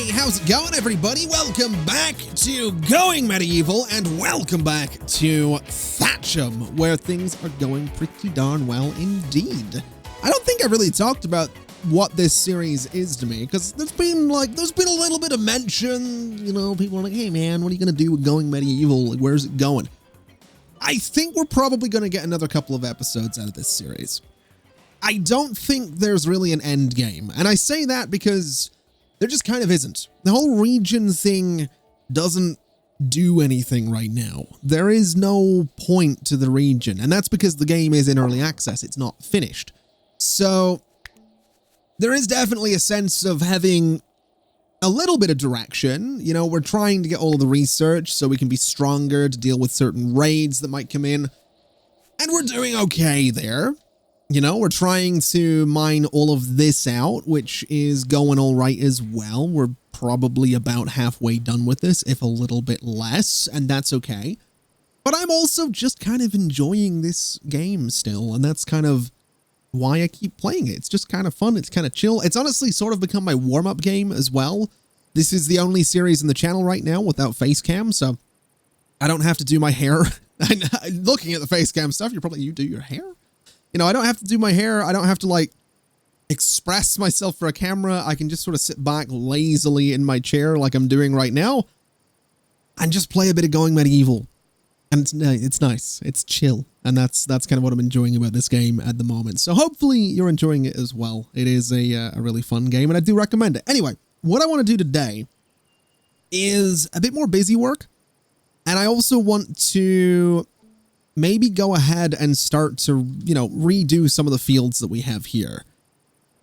Hey, how's it going, everybody? Welcome back to Going Medieval, and welcome back to Thatcham, where things are going pretty darn well indeed. I don't think I really talked about what this series is to me, because there's been a little bit of mention, you know, people are like, hey man, what are you going to do with Going Medieval? Like, where's it going? I think we're probably going to get another couple of episodes out of this series. I don't think there's really an end game, and I say that because there just kind of isn't. The whole region thing doesn't do anything right now. There is no point to the region, and that's because the game is in early access. It's not finished. So there is definitely a sense of having a little bit of direction. You know, we're trying to get all of the research so we can be stronger to deal with certain raids that might come in, and we're doing okay there. You know, we're trying to mine all of this out, which is going all right as well. We're probably about halfway done with this, if a little bit less, and that's okay. But I'm also just kind of enjoying this game still, and that's kind of why I keep playing it. It's just kind of fun. It's kind of chill. It's honestly sort of become my warm-up game as well. This is the only series in the channel right now without face cam, so I don't have to do my hair. Looking at the face cam stuff, you're probably, you do your hair? You know, I don't have to do my hair. I don't have to, like, express myself for a camera. I can just sort of sit back lazily in my chair like I'm doing right now and just play a bit of Going Medieval. And it's nice. It's chill. And that's kind of what I'm enjoying about this game at the moment. So hopefully you're enjoying it as well. It is a really fun game, and I do recommend it. Anyway, what I want to do today is a bit more busy work. And I also want to maybe go ahead and start to, you know, redo some of the fields that we have here.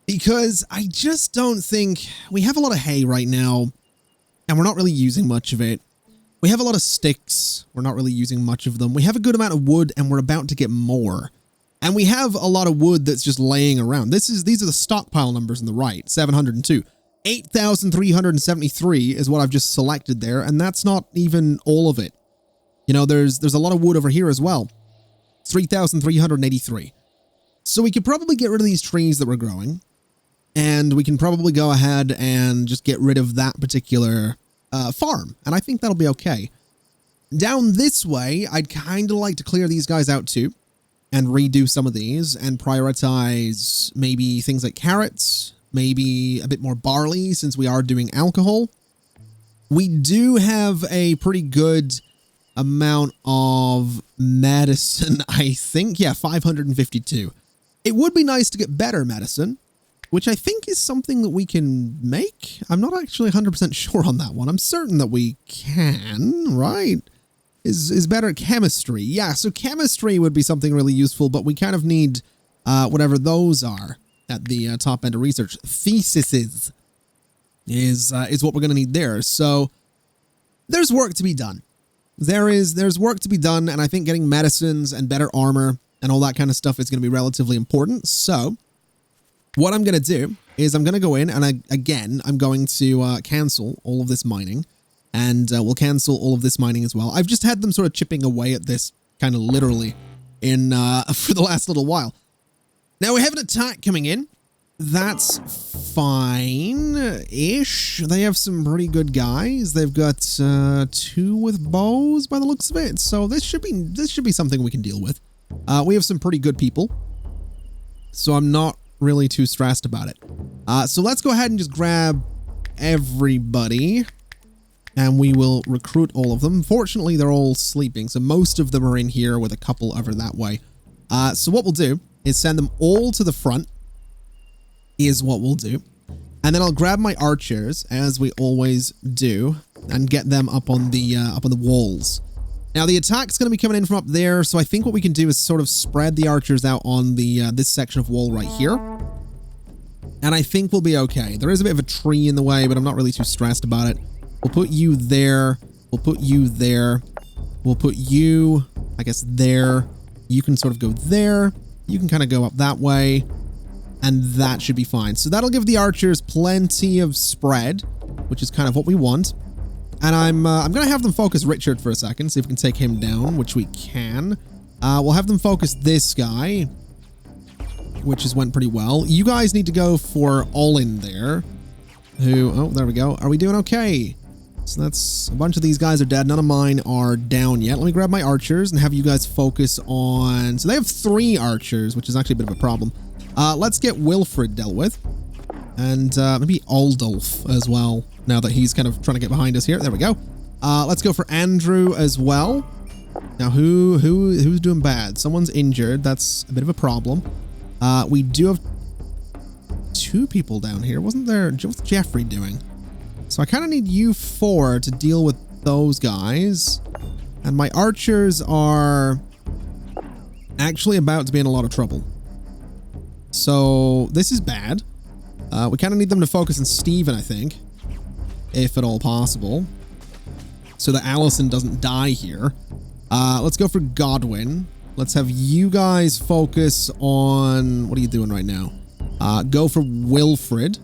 Because I just don't think, we have a lot of hay right now, and we're not really using much of it. We have a lot of sticks, we're not really using much of them. We have a good amount of wood, and we're about to get more. And we have a lot of wood that's just laying around. These are the stockpile numbers on the right, 702. 8,373 is what I've just selected there, and that's not even all of it. You know, there's a lot of wood over here as well. 3,383. So we could probably get rid of these trees that we're growing. And we can probably go ahead and just get rid of that particular farm. And I think that'll be okay. Down this way, I'd kind of like to clear these guys out too. And redo some of these. And prioritize maybe things like carrots. Maybe a bit more barley since we are doing alcohol. We do have a pretty good amount of medicine, I think. Yeah, 552. It would be nice to get better medicine, which I think is something that we can make. I'm not actually 100% sure on that one. I'm certain that we can, right? Is better chemistry. Yeah, so chemistry would be something really useful, but we kind of need whatever those are at the top end of research. Theses is what we're going to need there. So there's work to be done. There's work to be done, and I think getting medicines and better armor and all that kind of stuff is going to be relatively important. So what I'm going to do is I'm going to go in, and I'm going to cancel all of this mining, and we'll cancel all of this mining as well. I've just had them sort of chipping away at this kind of literally in for the last little while. Now we have an attack coming in. That's fine-ish. They have some pretty good guys. They've got 2 with bows by the looks of it. So this should be something we can deal with. We have some pretty good people. So I'm not really too stressed about it. So let's go ahead and just grab everybody. And we will recruit all of them. Fortunately, they're all sleeping. So most of them are in here with a couple over that way. So what we'll do is send them all to the front. Is what we'll do. And then I'll grab my archers, as we always do, and get them up on the walls. Now the attack's going to be coming in from up there, so I think what we can do is sort of spread the archers out on the this section of wall right here. And I think we'll be okay. There is a bit of a tree in the way, but I'm not really too stressed about it. We'll put you there. We'll put you there. We'll put you, I guess, there. You can sort of go there. You can kind of go up that way. And that should be fine. So that'll give the archers plenty of spread, which is kind of what we want. And I'm going to have them focus Richard for a second, see if we can take him down, which we can. We'll have them focus this guy, which has went pretty well. You guys need to go for all in there. Oh, there we go. Are we doing okay? So that's a bunch of these guys are dead. None of mine are down yet. Let me grab my archers and have you guys focus on... So they have 3 archers, which is actually a bit of a problem. Let's get Wilfred dealt with. And maybe Aldolf as well, now that he's kind of trying to get behind us here. There we go. Let's go for Andrew as well. Now, who's doing bad? Someone's injured. That's a bit of a problem. We do have 2 people down here. Wasn't there... What's Jeffrey doing? So I kind of need you 4 to deal with those guys. And my archers are actually about to be in a lot of trouble. So this is bad. We kind of need them to focus on Steven, I think. If at all possible. So that Allison doesn't die here. Let's go for Godwin. Let's have you guys focus on... What are you doing right now? Go for Wilfred,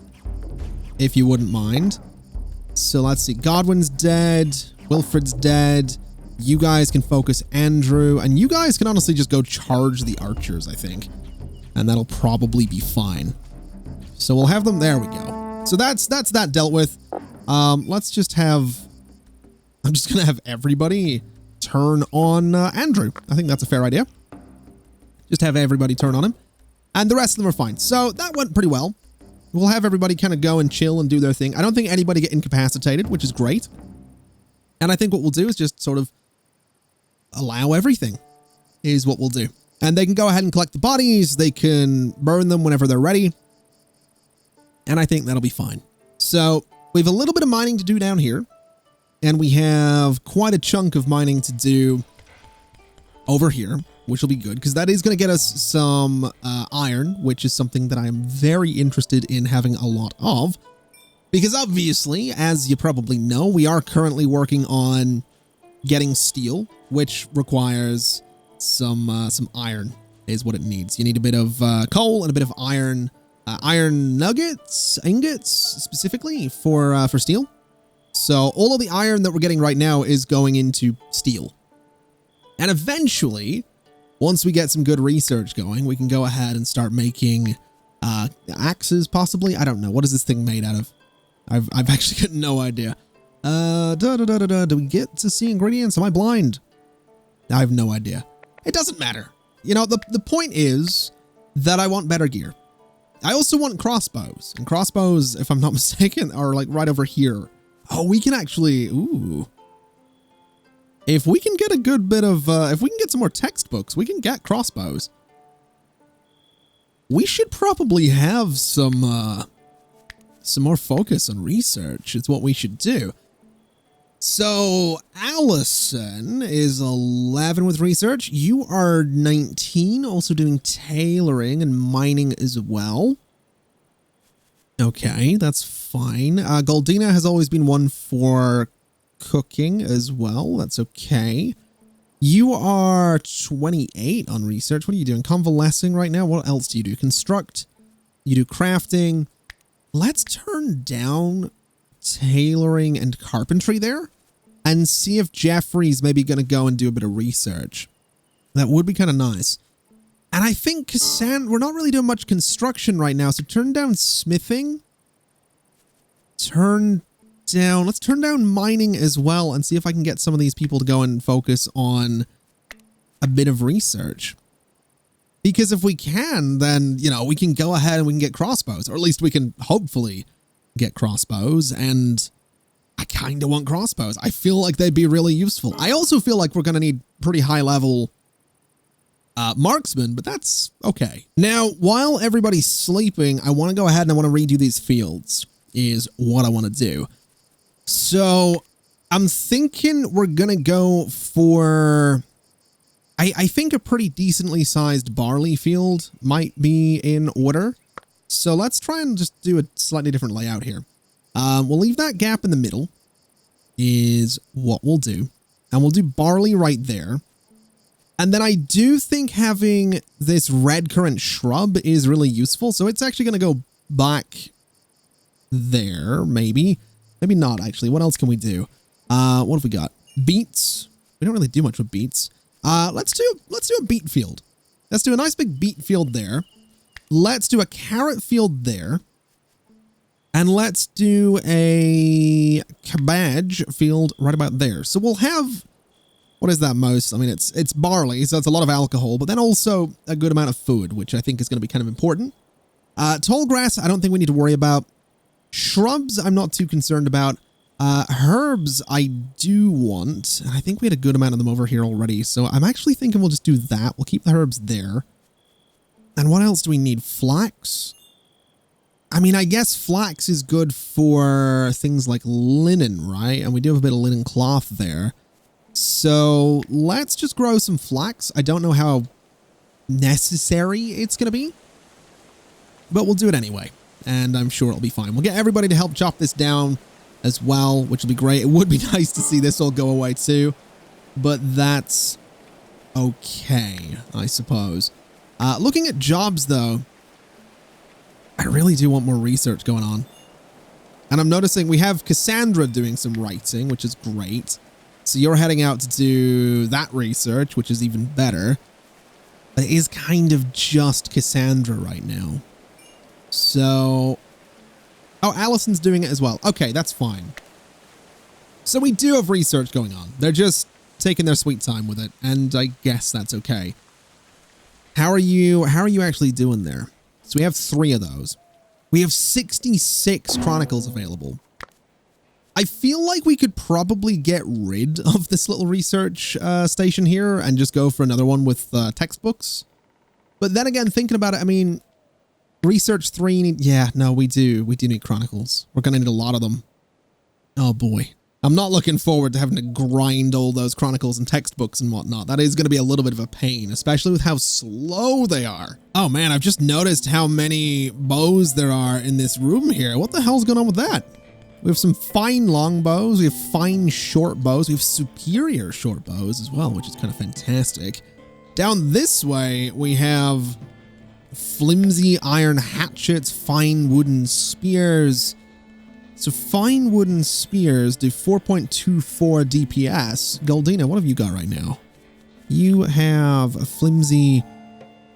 if you wouldn't mind. So let's see. Godwin's dead. Wilfred's dead. You guys can focus Andrew. And you guys can honestly just go charge the archers, I think. And that'll probably be fine. So we'll have them... There we go. So that's that dealt with. Let's just have... I'm just going to have everybody turn on Andrew. I think that's a fair idea. Just have everybody turn on him. And the rest of them are fine. So that went pretty well. We'll have everybody kind of go and chill and do their thing. I don't think anybody get incapacitated, which is great. And I think what we'll do is just sort of allow everything is what we'll do. And they can go ahead and collect the bodies. They can burn them whenever they're ready. And I think that'll be fine. So we have a little bit of mining to do down here. And we have quite a chunk of mining to do over here, which will be good because that is going to get us some iron, which is something that I am very interested in having a lot of. Because obviously, as you probably know, we are currently working on getting steel, which requires some iron is what it needs. You need a bit of coal and a bit of iron, iron nuggets, ingots specifically for steel. So all of the iron that we're getting right now is going into steel. And eventually, once we get some good research going, we can go ahead and start making axes, possibly. I don't know. What is this thing made out of? I've actually got no idea. Do we get to see ingredients? Am I blind? I have no idea. It doesn't matter. You know, the point is that I want better gear. I also want crossbows. And crossbows, if I'm not mistaken, are like right over here. Oh, we can actually... Ooh. If we can get a good bit of... if we can get some more textbooks, we can get crossbows. We should probably have some more focus on research. It's what we should do. So, Allison is 11 with research. You are 19, also doing tailoring and mining as well. Okay, that's fine. Goldina has always been one for cooking as well. That's okay. You are 28 on research. What are you doing? Convalescing right now? What else do you do? Construct. You do crafting. Let's turn down tailoring and carpentry there and see if Jeffrey's maybe going to go and do a bit of research. That would be kind of nice. And I think we're not really doing much construction right now, so turn down smithing. Let's turn down mining as well and see if I can get some of these people to go and focus on a bit of research. Because if we can, then, you know, we can go ahead and we can get crossbows, or at least we can hopefully get crossbows, and I kind of want crossbows. I feel like they'd be really useful. I also feel like we're going to need pretty high level marksman, but that's okay. Now, while everybody's sleeping, I want to go ahead and I want to redo these fields is what I want to do. So I'm thinking we're going to go for, I think a pretty decently sized barley field might be in order. So let's try and just do a slightly different layout here. We'll leave that gap in the middle is what we'll do. And we'll do barley right there. And then I do think having this red currant shrub is really useful. So it's actually going to go back there, maybe. Maybe not, actually. What else can we do? What have we got? Beets. We don't really do much with beets. Let's do a beet field. Let's do a nice big beet field there. Let's do a carrot field there. And let's do a cabbage field right about there. So we'll have, what is that most? I mean, it's barley, so it's a lot of alcohol, but then also a good amount of food, which I think is going to be kind of important. Tall grass, I don't think we need to worry about. Shrubs, I'm not too concerned about. Herbs, I do want. And I think we had a good amount of them over here already, so I'm actually thinking we'll just do that. We'll keep the herbs there. And what else do we need? Flax? I mean, I guess flax is good for things like linen, right? And we do have a bit of linen cloth there. So let's just grow some flax. I don't know how necessary it's going to be, but we'll do it anyway. And I'm sure it'll be fine. We'll get everybody to help chop this down as well, which will be great. It would be nice to see this all go away too, but that's okay, I suppose. Looking at jobs though, I really do want more research going on. And I'm noticing we have Cassandra doing some writing, which is great. So you're heading out to do that research, which is even better. But it is kind of just Cassandra right now. So, oh, Allison's doing it as well. Okay, that's fine. So we do have research going on. They're just taking their sweet time with it, and I guess that's okay. How are you actually doing there? So we have 3 of those. We have 66 chronicles available. I feel like we could probably get rid of this little research station here and just go for another one with textbooks. But then again, thinking about it, I mean, research 3, yeah, no, we do need chronicles. We're going to need a lot of them. Oh boy. I'm not looking forward to having to grind all those chronicles and textbooks and whatnot. That is going to be a little bit of a pain, especially with how slow they are. Oh man, I've just noticed how many bows there are in this room here. What the hell's going on with that? We have some fine long bows. We have fine short bows. We have superior short bows as well, which is kind of fantastic. Down this way, we have flimsy iron hatchets, fine wooden spears. So fine wooden spears do 4.24 DPS. Goldina, what have you got right now? You have a flimsy,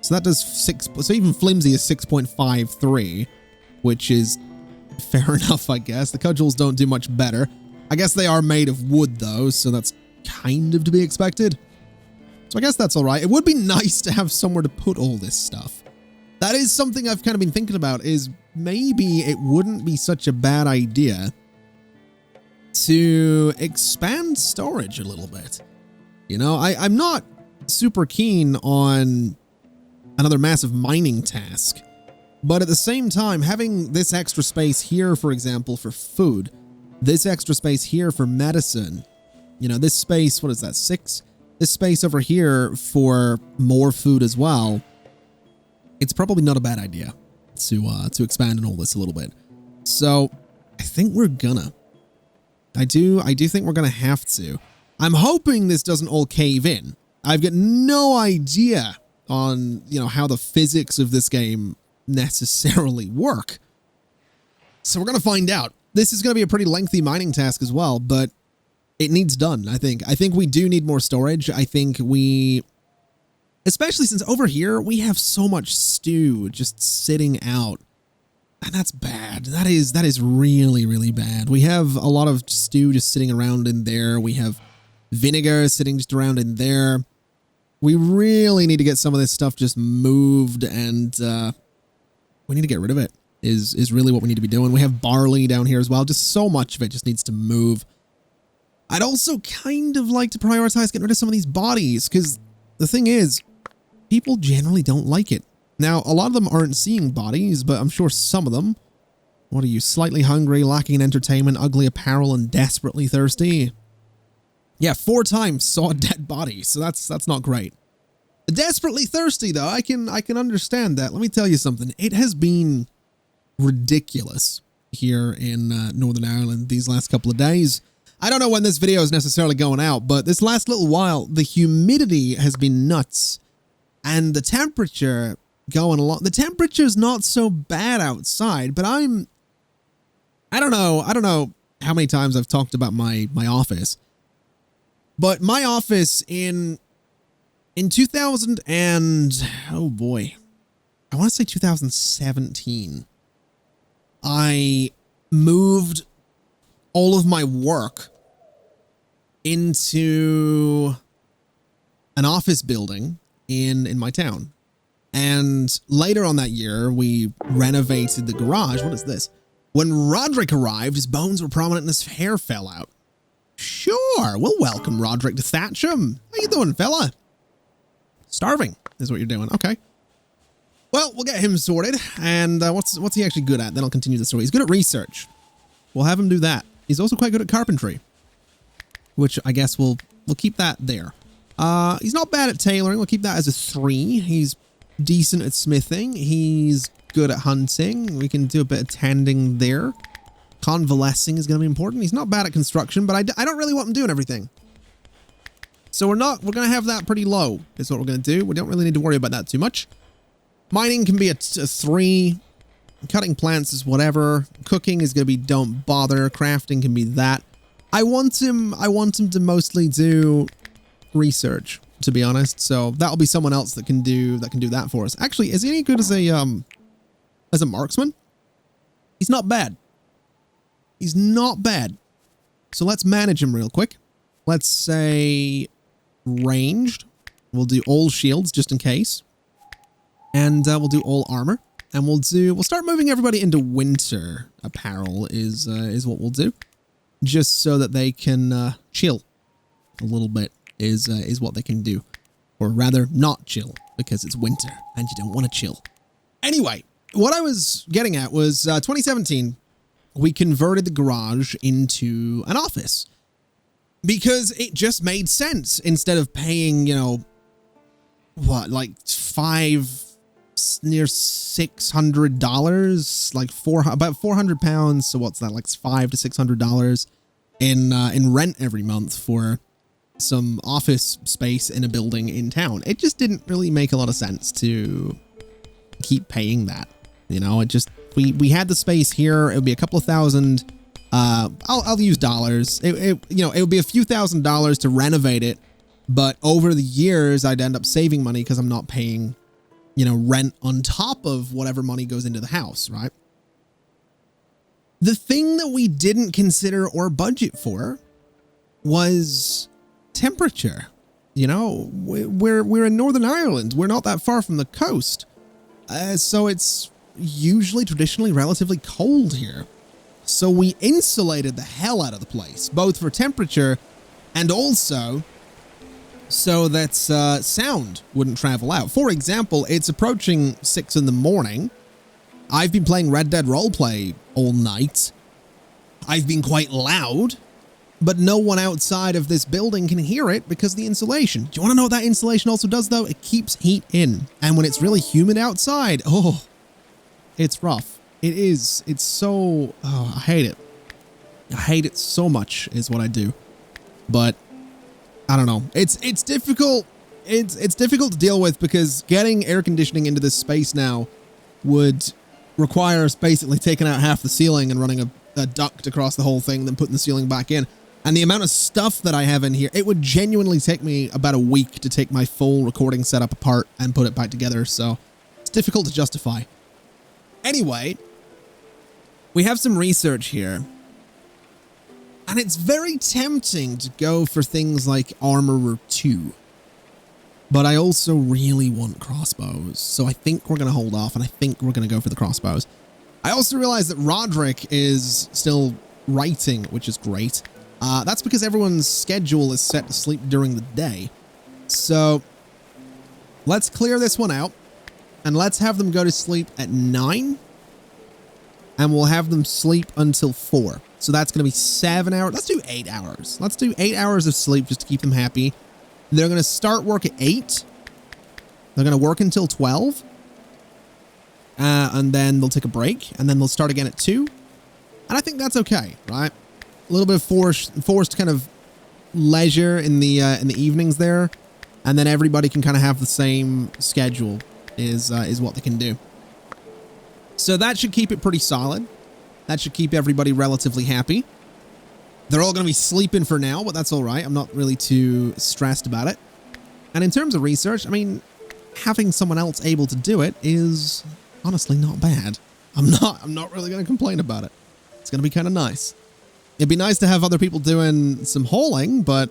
so that does 6, so even flimsy is 6.53, which is fair enough, I guess. The cudgels don't do much better. I guess they are made of wood though, so that's kind of to be expected. So I guess that's all right. It would be nice to have somewhere to put all this stuff. That is something I've kind of been thinking about, is maybe it wouldn't be such a bad idea to expand storage a little bit. You know, I'm not super keen on another massive mining task, but at the same time, having this extra space here, for example, for food, this extra space here for medicine, you know, this space, what is that, 6? This space over here for more food as well. It's probably not a bad idea to expand on all this a little bit. So I think we're gonna. I do think we're gonna have to. I'm hoping this doesn't all cave in. I've got no idea on, you know, how the physics of this game necessarily work. So we're gonna find out. This is gonna be a pretty lengthy mining task as well, but it needs done, I think. I think we do need more storage. I think we, especially since over here, we have so much stew just sitting out. And that's bad. That is really, really bad. We have a lot of stew just sitting around in there. We have vinegar sitting just around in there. We really need to get some of this stuff just moved, and we need to get rid of it, is really what we need to be doing. We have barley down here as well. Just so much of it just needs to move. I'd also kind of like to prioritize getting rid of some of these bodies, because the thing is, people generally don't like it. Now, a lot of them aren't seeing bodies, but I'm sure some of them. What are you? Slightly hungry, lacking in entertainment, ugly apparel, and desperately thirsty. Yeah, 4 times saw a dead body, so that's not great. Desperately thirsty, though, I can understand that. Let me tell you something. It has been ridiculous here in Northern Ireland these last couple of days. I don't know when this video is necessarily going out, but this last little while, the humidity has been nuts. And the temperature going along. The temperature's not so bad outside, but I don't know how many times I've talked about my office. But my office in 2000 and, oh boy, I want to say 2017, I moved all of my work into an office building in my town. And later on that year, we renovated the garage. What is this? When Roderick arrived, his bones were prominent and his hair fell out. Sure, we'll welcome Roderick to Thatcham. How you doing, fella? Starving is what you're doing. Okay. Well, we'll get him sorted. And what's he actually good at? Then I'll continue the story. He's good at research. We'll have him do that. He's also quite good at carpentry, which I guess we'll keep that there. He's not bad at tailoring. We'll keep that as a 3. He's decent at smithing. He's good at hunting. We can do a bit of tending there. Convalescing is going to be important. He's not bad at construction, but I don't really want him doing everything. So we're going to have that pretty low is what we're going to do. We don't really need to worry about that too much. Mining can be a 3. Cutting plants is whatever. Cooking is going to be don't bother. Crafting can be that. I want him to mostly do research, to be honest. So that'll be someone else that can do that for us. Actually, is he any good as a marksman? He's not bad. He's not bad. So let's manage him real quick. Let's say ranged. We'll do all shields just in case. And we'll do all armor. And we'll start moving everybody into winter apparel is what we'll do. Just so that they can chill a little bit is what they can do. Or rather not chill because it's winter and you don't want to chill. Anyway, what I was getting at was 2017, we converted the garage into an office because it just made sense instead of paying, you know, what, like near $600, like about £400. So what's that? Like $500 to $600 in rent every month for some office space in a building in town. It just didn't really make a lot of sense to keep paying that. You know, it just, we had the space here. It would be a couple of thousand. I'll use dollars. You know, it would be a few $1,000s to renovate it, but over the years, I'd end up saving money because I'm not paying, you know, rent on top of whatever money goes into the house, right? The thing that we didn't consider or budget for was temperature. You know, we're in Northern Ireland. We're not that far from the coast. So it's usually traditionally relatively cold here. So we insulated the hell out of the place, both for temperature and also so that sound wouldn't travel out. For example, it's approaching 6 in the morning. I've been playing Red Dead Roleplay all night. I've been quite loud, but no one outside of this building can hear it because of the insulation. Do you want to know what that insulation also does, though? It keeps heat in. And when it's really humid outside, oh, it's rough. It is. It's so... oh, I hate it. I hate it so much is what I do. But I don't know. It's difficult. It's difficult to deal with because getting air conditioning into this space now would require us basically taking out half the ceiling and running a duct across the whole thing, then putting the ceiling back in. And the amount of stuff that I have in here, it would genuinely take me about a week to take my full recording setup apart and put it back together. So it's difficult to justify. Anyway, we have some research here. And it's very tempting to go for things like Armorer 2. But I also really want crossbows. So I think we're going to hold off and I think we're going to go for the crossbows. I also realized that Roderick is still writing, which is great. That's because everyone's schedule is set to sleep during the day. So let's clear this one out and let's have them go to sleep at 9. And we'll have them sleep until 4. So that's going to be 7 hours. Let's do 8 hours. Let's do 8 hours of sleep just to keep them happy. They're going to start work at 8. They're going to work until 12. And then they'll take a break. And then they'll start again at 2. And I think that's okay, right? A little bit of forced kind of leisure in the evenings there. And then everybody can kind of have the same schedule is what they can do. So that should keep it pretty solid. That should keep everybody relatively happy. They're all going to be sleeping for now, but that's all right. I'm not really too stressed about it. And in terms of research, I mean, having someone else able to do it is honestly not bad. I'm not really going to complain about it. It's going to be kind of nice. It'd be nice to have other people doing some hauling, but,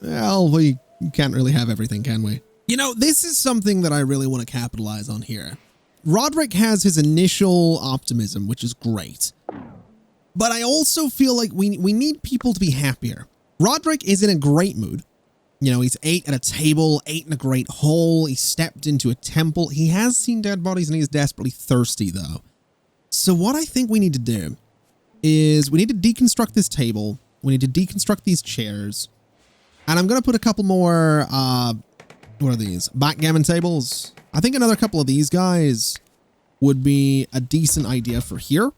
well, we can't really have everything, can we? You know, this is something that I really want to capitalize on here. Roderick has his initial optimism, which is great. But I also feel like we need people to be happier. Roderick is in a great mood. You know, he's ate at a table, ate in a great hole, he stepped into a temple. He has seen dead bodies and he is desperately thirsty, though. So what I think we need to do is we need to deconstruct this table. We need to deconstruct these chairs. And I'm going to put a couple more, what are these? Backgammon tables. I think another couple of these guys would be a decent idea for here,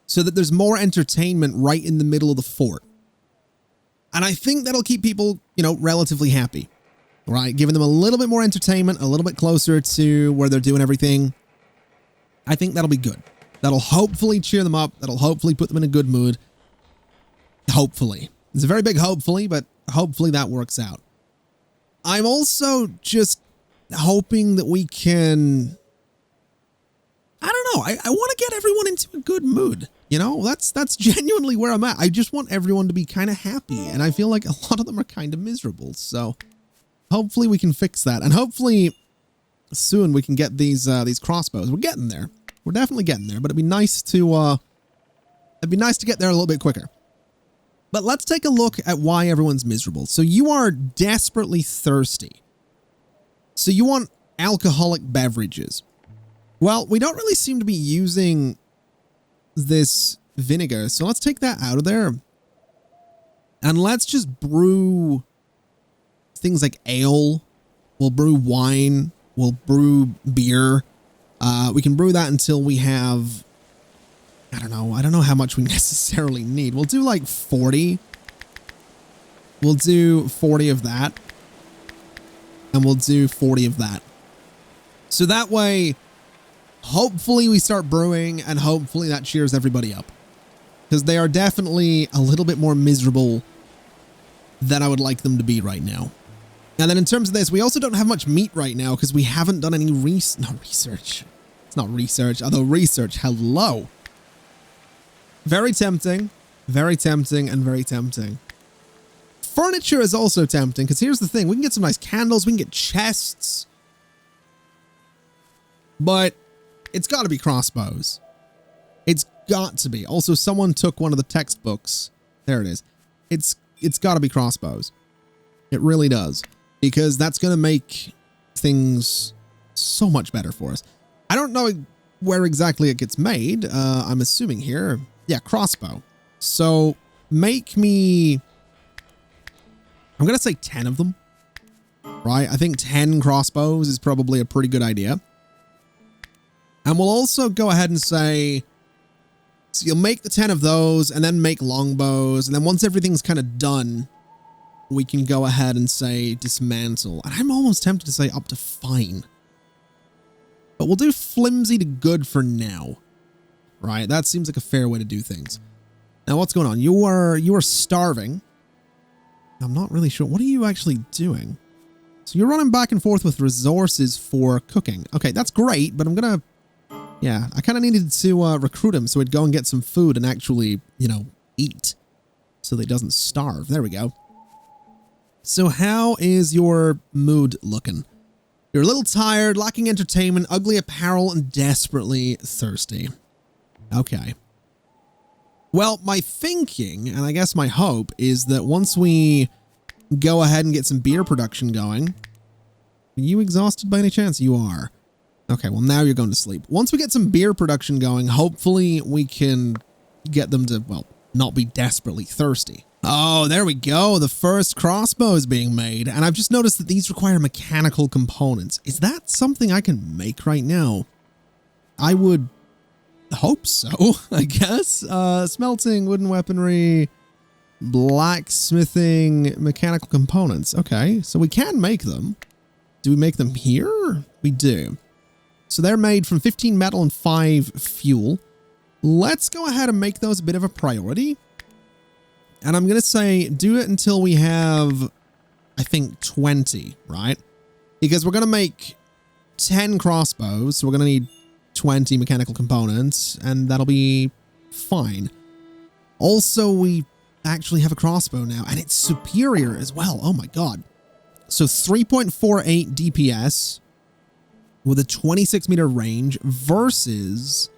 so that there's more entertainment right in the middle of the fort. And I think that'll keep people, you know, relatively happy, right? Giving them a little bit more entertainment, a little bit closer to where they're doing everything. I think that'll be good. That'll hopefully cheer them up. That'll hopefully put them in a good mood. Hopefully. It's a very big hopefully, but hopefully that works out. I'm also just hoping that we can, I don't know, I want to get everyone into a good mood. You know, that's genuinely where I'm at. I just want everyone to be kind of happy, and I feel like a lot of them are kind of miserable. So hopefully we can fix that, and hopefully soon we can get these crossbows. We're getting there. We're definitely getting there, but it'd be nice to get there a little bit quicker. But let's take a look at why everyone's miserable. So you are desperately thirsty. So you want alcoholic beverages. Well, we don't really seem to be using this vinegar, so let's take that out of there. And let's just brew things like ale. We'll brew wine. We'll brew beer. We can brew that until we have, I don't know how much we necessarily need. We'll do like 40. We'll do 40 of that. And we'll do 40 of that. So that way, hopefully we start brewing, and hopefully that cheers everybody up. Because they are definitely a little bit more miserable than I would like them to be right now. And then in terms of this, we also don't have much meat right now because we haven't done any research. It's not research, although research, hello. Very tempting, and very tempting. Furniture is also tempting, because here's the thing. We can get some nice candles. We can get chests. But it's got to be crossbows. It's got to be. Also, someone took one of the textbooks. There it is. It's got to be crossbows. It really does. Because that's going to make things so much better for us. I don't know where exactly it gets made. I'm assuming here. Yeah, crossbow. So make me, I'm going to say 10 of them. Right? I think 10 crossbows is probably a pretty good idea. And we'll also go ahead and say, so you'll make the 10 of those and then make longbows. And then once everything's kind of done, we can go ahead and say dismantle. And I'm almost tempted to say up to fine. But we'll do flimsy to good for now. Right? That seems like a fair way to do things. Now, what's going on? You are starving. I'm not really sure. What are you actually doing? So you're running back and forth with resources for cooking. Okay, that's great, but I'm going to, yeah, I kind of needed to recruit him so he'd go and get some food and actually, you know, eat so that he doesn't starve. There we go. So how is your mood looking? You're a little tired, lacking entertainment, ugly apparel, and desperately thirsty. Okay. Well, my thinking, and I guess my hope, is that once we go ahead and get some beer production going. Are you exhausted by any chance? You are. Okay, well now you're going to sleep. Once we get some beer production going, hopefully we can get them to, well, not be desperately thirsty. Oh, there we go. The first crossbow is being made. And I've just noticed that these require mechanical components. Is that something I can make right now? I would hope so, I guess. Smelting, wooden weaponry, blacksmithing, mechanical components. Okay, so we can make them. Do we make them here? We do. So they're made from 15 metal and 5 fuel. Let's go ahead and make those a bit of a priority. And I'm going to say do it until we have, I think, 20, right? Because we're going to make 10 crossbows. So we're going to need 20 mechanical components. And that'll be fine. Also, we actually have a crossbow now, and it's superior as well. Oh my god. So 3.48 DPS with a 26 meter range versus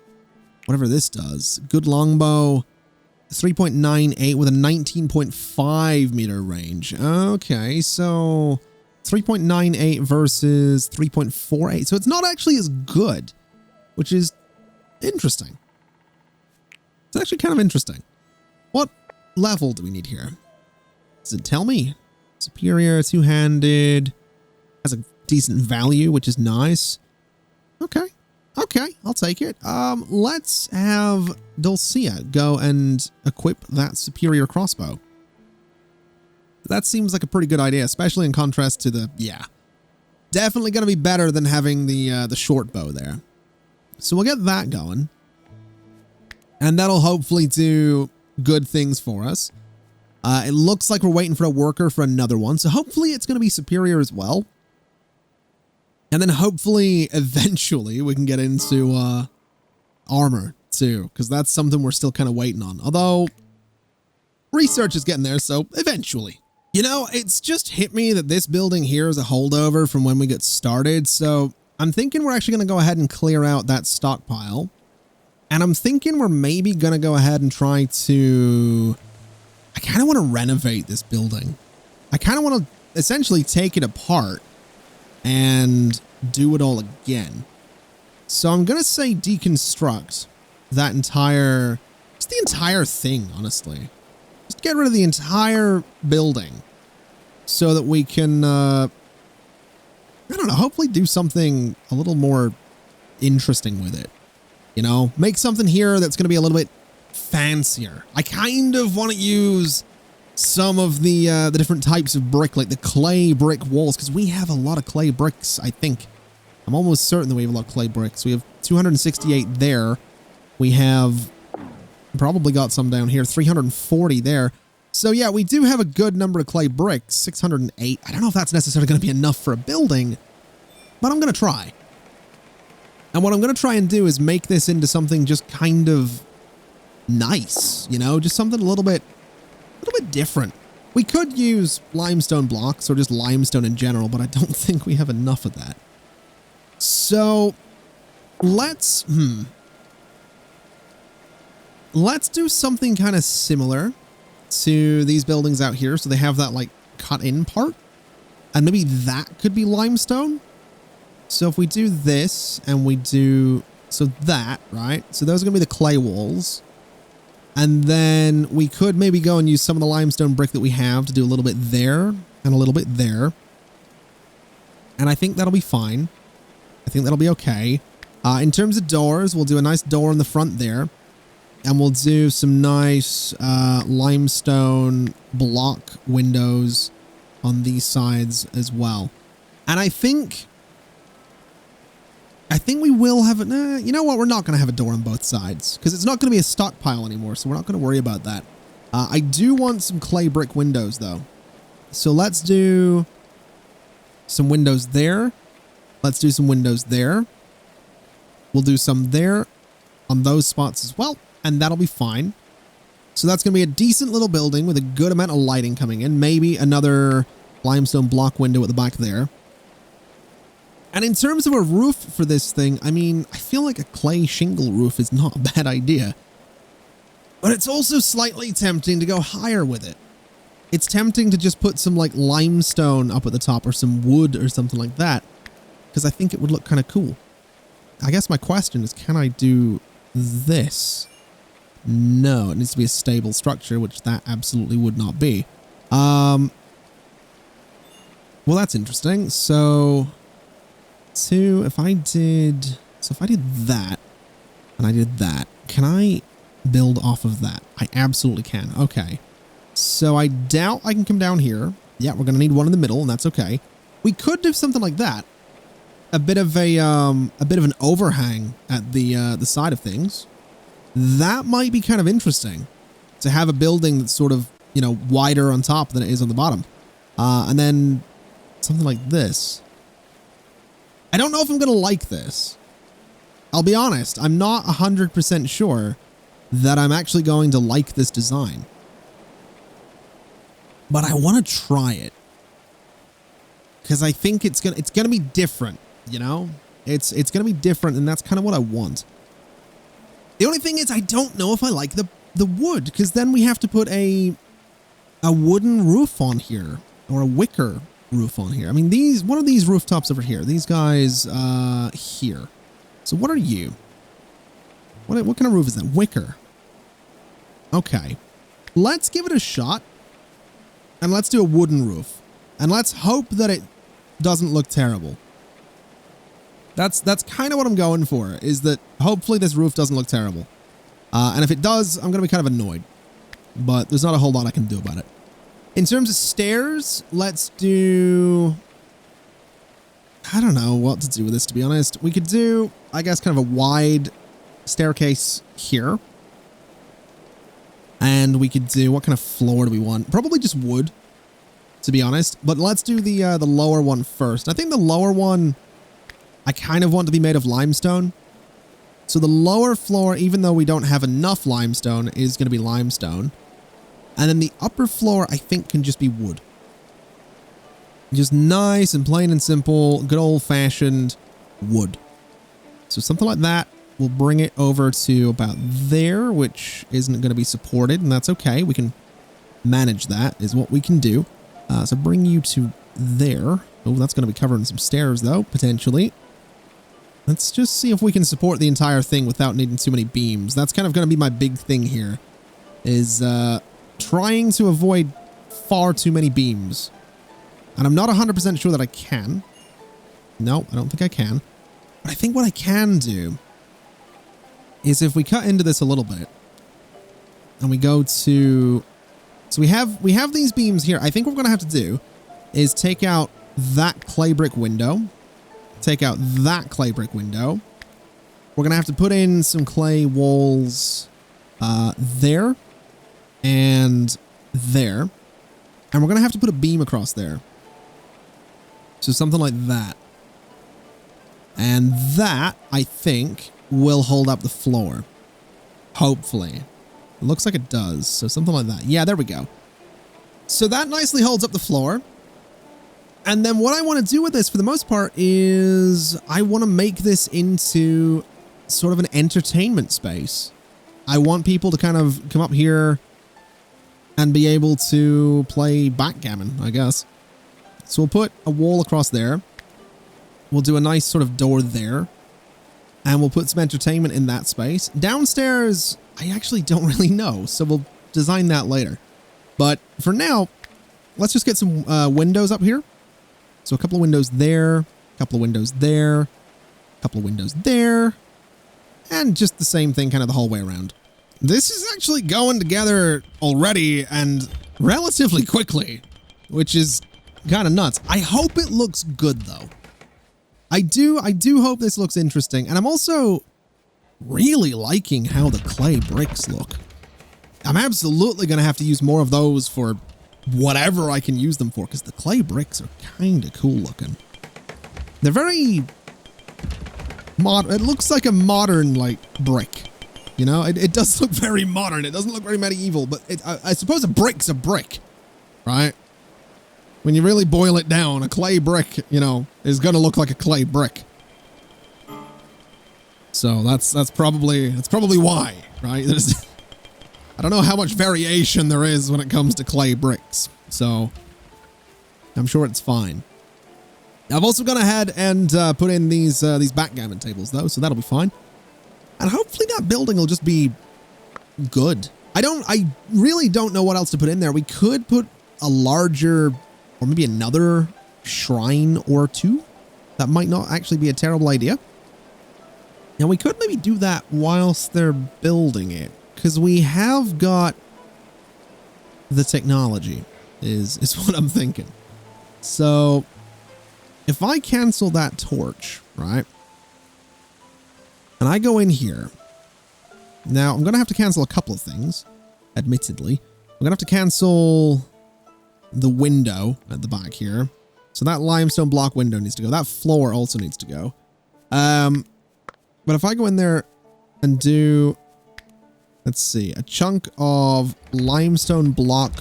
whatever this does. Good longbow, 3.98 with a 19.5 meter range. Okay, so 3.98 versus 3.48. So it's not actually as good, which is interesting. It's actually kind of interesting. What level do we need here? Does it tell me? Superior, two-handed, has a decent value, which is nice. Okay. Okay, I'll take it. Let's have Dulcia go and equip that superior crossbow. That seems like a pretty good idea, especially in contrast to the, yeah. Definitely going to be better than having the short bow there. So we'll get that going. And that'll hopefully do good things for us. It looks like we're waiting for a worker for another one, so hopefully it's going to be superior as well. And then hopefully, eventually, we can get into armor too, because that's something we're still kind of waiting on. Although, research is getting there, so eventually. You know, it's just hit me that this building here is a holdover from when we got started, so I'm thinking we're actually going to go ahead and clear out that stockpile. And I'm thinking we're maybe going to go ahead and try to... I kind of want to renovate this building. I kind of want to essentially take it apart and do it all again. So I'm going to say deconstruct that entire, just the entire thing, honestly. Just get rid of the entire building so that we can, I don't know, hopefully do something a little more interesting with it. You know, make something here that's going to be a little bit fancier. I kind of want to use some of the different types of brick, like the clay brick walls, because we have a lot of clay bricks, I think. I'm almost certain that we have a lot of clay bricks. We have 268 there. We have probably got some down here, 340 there. So yeah, we do have a good number of clay bricks, 608. I don't know if that's necessarily going to be enough for a building, but I'm going to try. And what I'm going to try and do is make this into something just kind of nice, you know, just something a little bit different. We could use limestone blocks or just limestone in general, but I don't think we have enough of that. So let's do something kind of similar to these buildings out here. So they have that like cut in part, and maybe that could be limestone. So if we do this and we do, so that, right? So those are going to be the clay walls. And then we could maybe go and use some of the limestone brick that we have to do a little bit there and a little bit there. And I think that'll be fine. I think that'll be okay. In terms of doors, we'll do a nice door in the front there. And we'll do some nice limestone block windows on these sides as well. And I think we will have it. You know what? We're not going to have a door on both sides because it's not going to be a stockpile anymore. So we're not going to worry about that. I do want some clay brick windows though. So let's do some windows there. Let's do some windows there. We'll do some there on those spots as well. And that'll be fine. So that's going to be a decent little building with a good amount of lighting coming in. Maybe another limestone block window at the back there. And in terms of a roof for this thing, I mean, I feel like a clay shingle roof is not a bad idea. But it's also slightly tempting to go higher with it. It's tempting to just put some like limestone up at the top or some wood or something like that. Because I think it would look kind of cool. I guess my question is, can I do this? No, it needs to be a stable structure, which that absolutely would not be. Well, that's interesting. So... if I did that and I did that, can I build off of that? I absolutely can. Okay. So I doubt I can come down here. Yeah, we're going to need one in the middle and that's okay. We could do something like that. A bit of an overhang at the side of things. That might be kind of interesting to have a building that's sort of, you know, wider on top than it is on the bottom. And then something like this. I don't know if I'm going to like this. I'll be honest. I'm not 100% sure that I'm actually going to like this design. But I want to try it. Because I think it's gonna be different, you know? It's gonna be different, and that's kind of what I want. The only thing is I don't know if I like the wood, because then we have to put a wooden roof on here, or a wicker roof on here. I mean, one of these rooftops over here, these guys here. So what are you? What kind of roof is that? Wicker. Okay. Let's give it a shot. And let's do a wooden roof. And let's hope that it doesn't look terrible. That's kind of what I'm going for, is that hopefully this roof doesn't look terrible. And if it does, I'm going to be kind of annoyed. But there's not a whole lot I can do about it. In terms of stairs, let's do... I don't know what to do with this, to be honest. We could do, I guess, kind of a wide staircase here. And we could do... What kind of floor do we want? Probably just wood, to be honest. But let's do the lower one first. I think the lower one, I kind of want to be made of limestone. So the lower floor, even though we don't have enough limestone, is going to be limestone. And then the upper floor, I think, can just be wood. Just nice and plain and simple, good old-fashioned wood. So something like that. We'll bring it over to about there, which isn't going to be supported, and that's okay. We can manage that, is what we can do. So bring you to there. Oh, that's going to be covering some stairs, though, potentially. Let's just see if we can support the entire thing without needing too many beams. That's kind of going to be my big thing here, is trying to avoid far too many beams. And I'm not 100% sure that I can. No, I don't think I can. But I think what I can do is if we cut into this a little bit and we go to... So we have these beams here. I think what we're going to have to do is take out that clay brick window. Take out that clay brick window. We're going to have to put in some clay walls there and there. And we're going to have to put a beam across there. So something like that. And that, I think, will hold up the floor. Hopefully. It looks like it does. So something like that. Yeah, there we go. So that nicely holds up the floor. And then what I want to do with this, for the most part, is I want to make this into sort of an entertainment space. I want people to kind of come up here and be able to play backgammon, I guess. So we'll put a wall across there. We'll do a nice sort of door there. And we'll put some entertainment in that space. Downstairs, I actually don't really know, so we'll design that later. But for now, let's just get some windows up here. So a couple of windows there, a couple of windows there, a couple of windows there, and just the same thing kind of the whole way around. This is actually going together already and relatively quickly, which is kind of nuts. I hope it looks good, though. I do hope this looks interesting, and I'm also really liking how the clay bricks look. I'm absolutely going to have to use more of those for whatever I can use them for, because the clay bricks are kind of cool looking. They're very modern. It looks like a modern, like, brick. You know, it does look very modern. It doesn't look very medieval, but I suppose a brick's a brick, right? When you really boil it down, a clay brick, you know, is going to look like a clay brick. So that's probably why, right? I don't know how much variation there is when it comes to clay bricks, so I'm sure it's fine. I've also gone ahead and put in these backgammon tables, though, so that'll be fine. And hopefully that building will just be good. I really don't know what else to put in there. We could put a larger, or maybe another shrine or two. That might not actually be a terrible idea. And we could maybe do that whilst they're building it, because we have got the technology, is what I'm thinking. So if I cancel that torch, right, and I go in here, now I'm going to have to cancel a couple of things, admittedly. I'm going to have to cancel the window at the back here. So that limestone block window needs to go. That floor also needs to go. But if I go in there and do let's see, a chunk of limestone block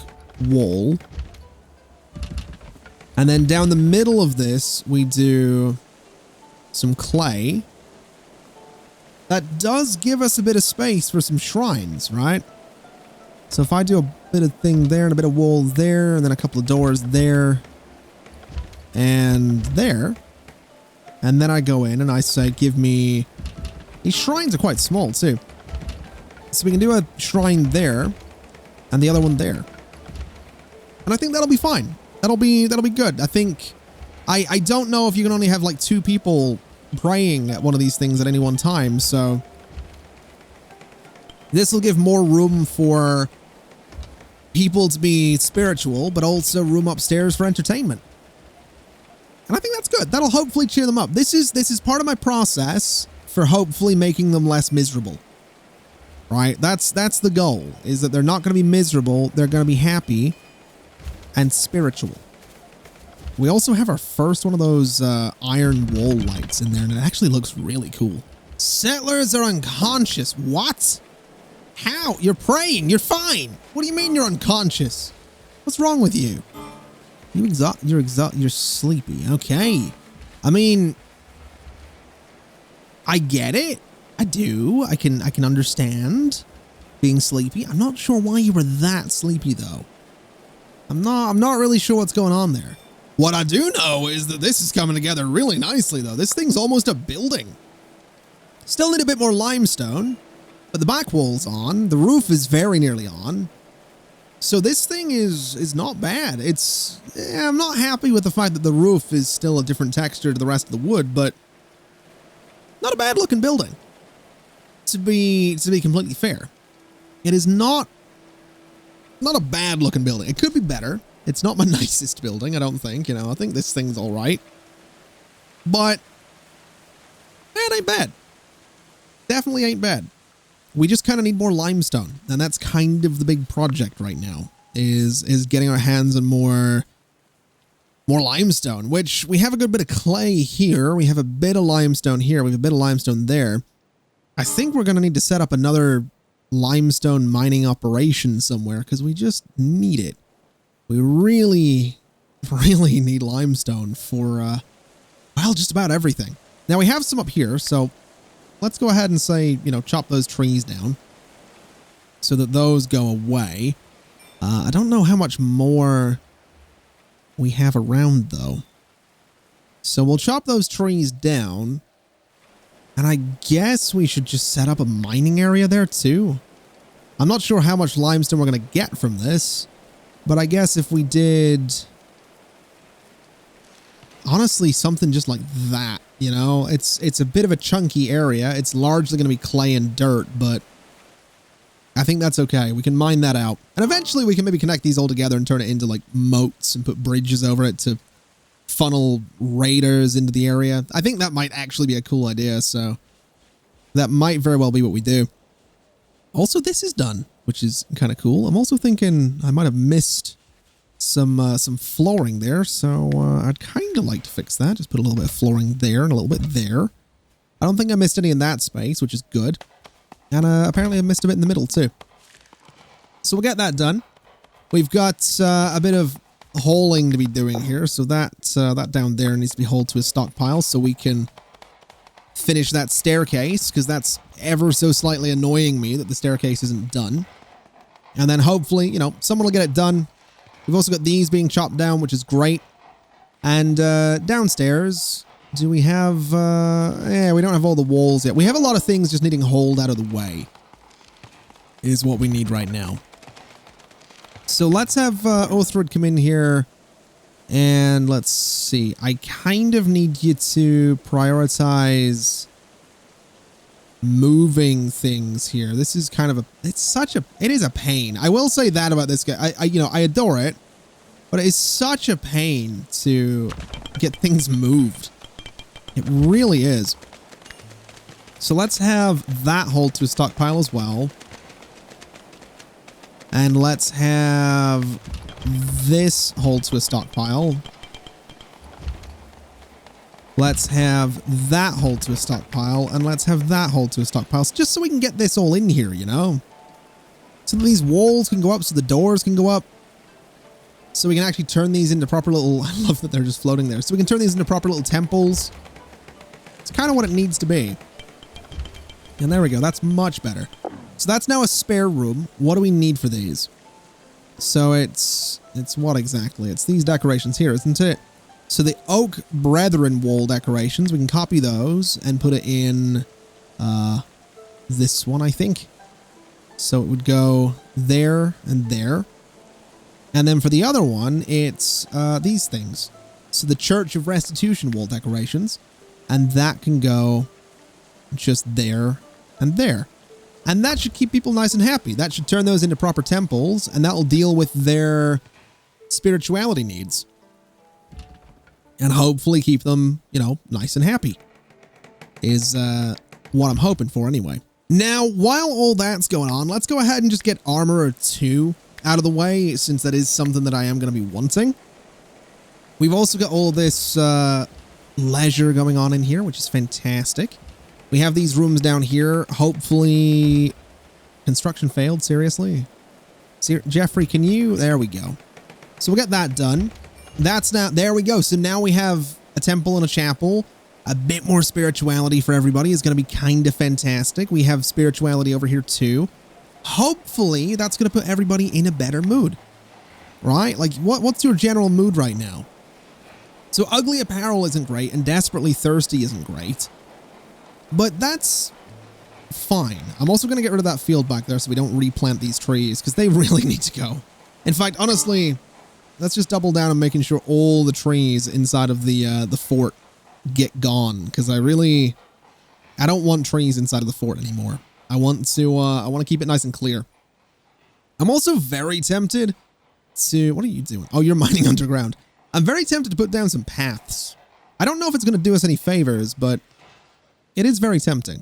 wall. And then down the middle of this, we do some clay. That does give us a bit of space for some shrines, right? So if I do a bit of thing there and a bit of wall there, and then a couple of doors there and there, and then I go in and I say, give me... These shrines are quite small too. So we can do a shrine there and the other one there. And I think that'll be fine. That'll be good. I think... I don't know if you can only have like 2 people praying at one of these things at any one time, so this will give more room for people to be spiritual, but also room upstairs for entertainment. And I think that's good. That'll hopefully cheer them up. This is part of my process for hopefully making them less miserable. Right? That's the goal, is that they're not going to be miserable, they're going to be happy and spiritual. We also have our first one of those iron wall lights in there, and it actually looks really cool. Settlers are unconscious. What? How? You're praying. You're fine. What do you mean you're unconscious? What's wrong with you? You're sleepy. Okay. I mean, I get it. I do. I can understand being sleepy. I'm not sure why you were that sleepy though. I'm not really sure what's going on there. What I do know is that this is coming together really nicely though. This thing's almost a building. Still need a bit more limestone, but the back wall's on. The roof is very nearly on. So this thing is not bad. It's, I'm not happy with the fact that the roof is still a different texture to the rest of the wood, but not a bad looking building. To be completely fair, it is not a bad looking building. It could be better. It's not my nicest building, I don't think. You know, I think this thing's all right, but it ain't bad. Definitely ain't bad. We just kind of need more limestone, and that's kind of the big project right now, is getting our hands on more limestone, which we have a good bit of clay here. We have a bit of limestone here. We have a bit of limestone there. I think we're going to need to set up another limestone mining operation somewhere because we just need it. We really, really need limestone for, well, just about everything. Now we have some up here, so let's go ahead and say, you know, chop those trees down so that those go away. I don't know how much more we have around though. So we'll chop those trees down, and I guess we should just set up a mining area there too. I'm not sure how much limestone we're going to get from this, but I guess if we did, honestly, something just like that, you know, it's a bit of a chunky area. It's largely going to be clay and dirt, but I think that's okay. We can mine that out. And eventually we can maybe connect these all together and turn it into like moats and put bridges over it to funnel raiders into the area. I think that might actually be a cool idea. So that might very well be what we do. Also, this is done, which is kind of cool. I'm also thinking I might have missed some flooring there. So I'd kind of like to fix that. Just put a little bit of flooring there and a little bit there. I don't think I missed any in that space, which is good. And apparently I missed a bit in the middle too. So we'll get that done. We've got a bit of hauling to be doing here. So that down there needs to be hauled to a stockpile so we can finish that staircase, because that's ever so slightly annoying me that the staircase isn't done. And then hopefully, you know, someone will get it done. We've also got these being chopped down, which is great. And downstairs, do we have... yeah, we don't have all the walls yet. We have a lot of things just needing hauled out of the way, is what we need right now. So let's have Oathred come in here. And let's see. I kind of need you to prioritize moving things here. This is kind of a... it is a pain. I will say that about this guy. You know, I adore it. But it is such a pain to get things moved. It really is. So let's have that hauled to a stockpile as well. And let's have this hauled to a stockpile. Let's have that hauled to a stockpile. And let's have that hauled to a stockpile. Just so we can get this all in here, you know? so that these walls can go up, so the doors can go up. So we can actually turn these into proper little, I love that they're just floating there. So we can turn these into proper little temples. It's kind of what it needs to be. And there we go. That's much better. So that's now a spare room. What do we need for these? So it's what exactly? It's these decorations here, isn't it? So the Oak Brethren wall decorations, we can copy those and put it in this one, I think. So it would go there and there. And then for the other one, it's these things. So the Church of Restitution wall decorations, and that can go just there and there. And that should keep people nice and happy. That should turn those into proper temples, and that will deal with their spirituality needs. And hopefully keep them, you know, nice and happy. Is what I'm hoping for anyway. Now, while all that's going on, let's go ahead and just get Armor 2 out of the way, since that is something that I am going to be wanting. We've also got all this leisure going on in here, which is fantastic. We have these rooms down here. Hopefully, construction failed, seriously. Jeffrey, can you? There we go. So we'll get that done. That's now, there we go. So now we have a temple and a chapel. A bit more spirituality for everybody is going to be kind of fantastic. We have spirituality over here too. Hopefully, that's going to put everybody in a better mood, right? Like, what's your general mood right now? So ugly apparel isn't great, and desperately thirsty isn't great, but that's fine. I'm also going to get rid of that field back there so we don't replant these trees, because they really need to go. In fact, honestly, let's just double down on making sure all the trees inside of the fort get gone, because I don't want trees inside of the fort anymore. I want to keep it nice and clear. I'm also very tempted to, what are you doing? Oh, you're mining underground. I'm very tempted to put down some paths. I don't know if it's going to do us any favors, but it is very tempting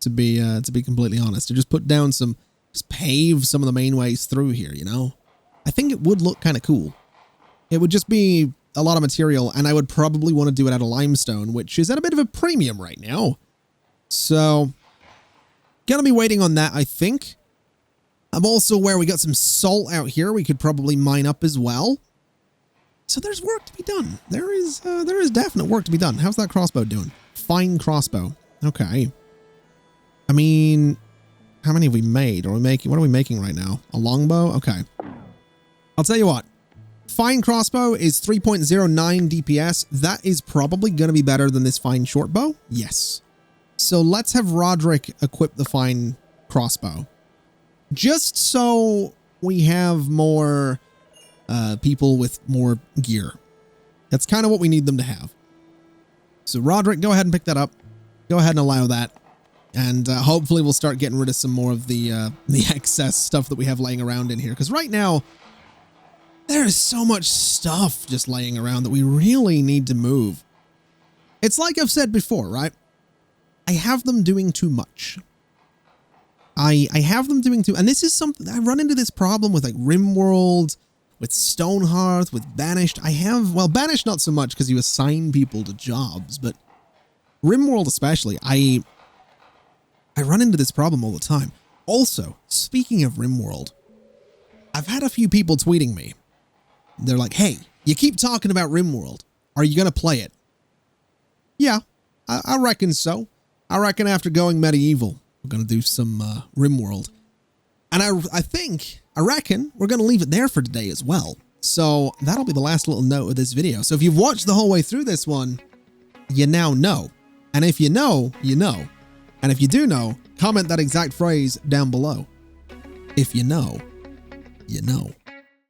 to be completely honest, to just put down just pave some of the main ways through here, you know? I think it would look kind of cool. It would just be a lot of material, and I would probably want to do it out of limestone, which is at a bit of a premium right now. So, gonna be waiting on that, I think. I'm also aware we got some salt out here we could probably mine up as well. So there's work to be done. There is definite work to be done. How's that crossbow doing? Fine crossbow. Okay. I mean, how many have we made? What are we making right now? A longbow? Okay. I'll tell you what. Fine crossbow is 3.09 DPS. That is probably going to be better than this fine short bow. Yes. So let's have Roderick equip the fine crossbow. Just so we have more people with more gear. That's kind of what we need them to have. So Roderick, go ahead and pick that up. Go ahead and allow that. And hopefully we'll start getting rid of some more of the excess stuff that we have laying around in here. Because right now, there is so much stuff just laying around that we really need to move. It's like I've said before, right? I have them doing too much. I have them doing too, and this is something, I run into this problem with like RimWorld, with Stonehearth, with Banished. Well, Banished not so much because you assign people to jobs, but RimWorld especially, I run into this problem all the time. Also, speaking of RimWorld, I've had a few people tweeting me. They're like, hey, you keep talking about RimWorld. Are you going to play it? Yeah, I reckon so. I reckon after going medieval, we're going to do some RimWorld. And I reckon we're going to leave it there for today as well. So that'll be the last little note of this video. So if you've watched the whole way through this one, you now know. And if you know, you know. And if you do know, comment that exact phrase down below. If you know, you know.